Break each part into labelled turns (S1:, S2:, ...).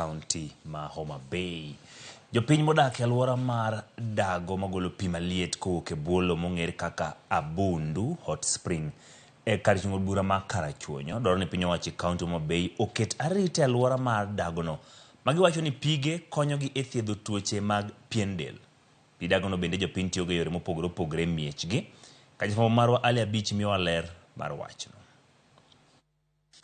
S1: County ma Homa Bay. Jopiny modak e alwora mar Dago magolo pi maliet kowuok e bwolo mong'ere kaka Abundu Hot Spring e kar chung'o bura ma Karachuonyo dwaro ni piny owacho kaunti Homa Bay oket arita e alwora mar Dagono magiwacho ni pige konyogi e thiedho tuoche mag pien del. Pi Dagono bende jopiny tiyogo e yore mopogore opogore e miechgi. Ka jafwambo marwa Ali Abich miyowa ler mar wachno.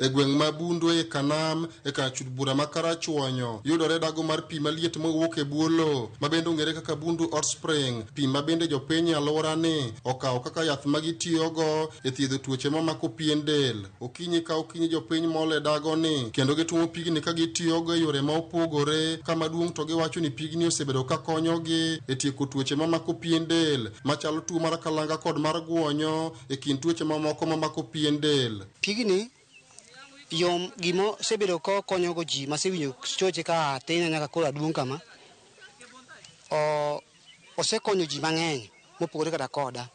S2: E gweng' ma Bundu e Kanam e kar chung'o bura ma Karachuonyo yudore dago mar pi maliet mowuok e bwolo ma bende ong'ere kaka Bundu Hot Spring, pi ma bende jopiny alwora ni okawo kaka yath ma gitiyogo e thiedho tuoche mamako pien del. Okinyi ka okinyi jopiny mol e dago ni kendo gituomo pigni ka gitiyogo e yore ma opogore. Kama duong' to giwacho ni pigni osebedo ka konyogi e tieko tuoche mamako pien del machalo tuo mar kalanga kod mar guonyo e kind tuoche mamoko mamako pien del.
S3: Pigni yom gimo sebedo ko konyogo ji masewinjo choche ka tenya nyaka koro aduong' kama osekonyo ji mang'eny mopogore kata koda.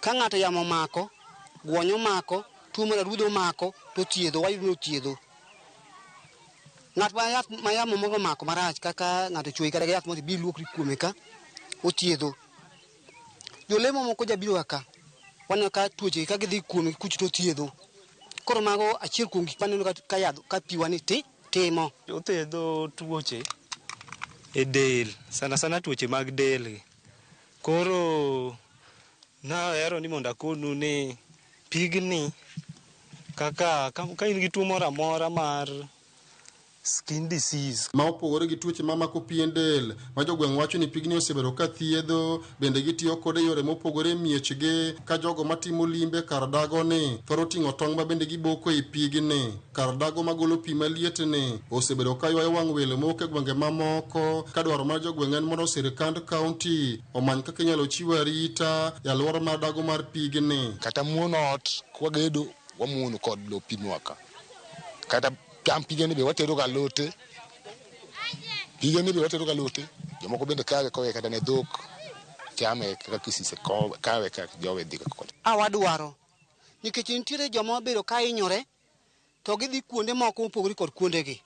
S3: Ka ng'ato yamo mako, guonyo mako, tuo mar adundo mako, to thiedho, wayudo thiedho. Ng'at ma yamo mogo mako marach kaka ng'ato chuoi kata yath mondo bi luokri kuome ka, othiedho. Jolemo moko jabiro ka, waneno ka tuoche ka gidhi kuome kuch to thiedho. Koro mago achiel kuom gik maneno ka yadho ka piwani timo.
S4: Othiedho tuoche e del, sana tuoche mag del. Koro nahero ni mondo akonu ni pigni ka in gi tuo moro amora mar skin disease
S2: ma opogore gi tuoche mamako pien del ma jogweng' wacho ni pigni osebedo ka thiedho. Bende gitiyo kode yore mopogore miechgi ka jogo matimo limbe kar dago ni thoro ting'o tong' ma bende giboko e pigni. Kar dago magolo pi maliet ni osebedo ka ywayo wang' welo mowuok e gwenge mamoko ka dwaro mar jogweng' en mondo sirikand kaunti omany kaka inyalo chiw arita e alwora mar dago mar pigni.
S5: Kata muono ot kwagedo wamuono kod lo pinwaka kata kam pigeni be watero ga lote. Pigeni be watero ga lote. Jomoko bende kawe kowe kata ne dhok chame kaka kisise kawe ka jowe dhika kod.
S3: Awadwaro nikech nitiere joma bedo ka inyore to gidhi kuonde moko mopogore kod kuondegi.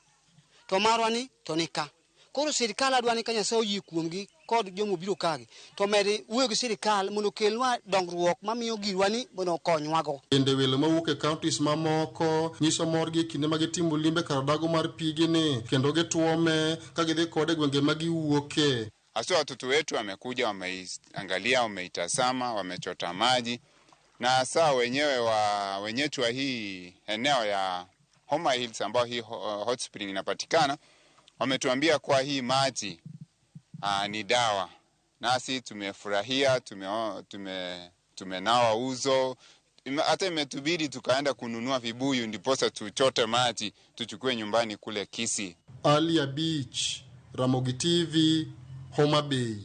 S3: To marwa ni to nika. Koro sirikal adwani ka Nyasaye oyie kuomgi kod jomo biro kagi to med wuoyo gi sirikal mondo kelwa dongruok mamiyo girwani mondo konywago.
S2: Bende welo mawuok e counties mamoko nyiso morgi e kinde ma gitimo limbe kar dago mar pigni kendo gituome ka gidhi kode gwenge ma giwuoke.
S6: Hasa watoto wetu wamekuja, wameangalia, wameitazama, wamechota maji na hasa wenyewe wa hii eneo ya Homa Hills ambao hii hot spring inapatikana wametuambia kwa hii maji ni dawa. Nasi tumefurahia, tumenawa uso, hata imetubidi tukaenda kununua vibuyu ndiposa tuchote maji tuchukue nyumbani kule Kisii.
S2: Ali Abich, Ramogi TV, Homa Bay.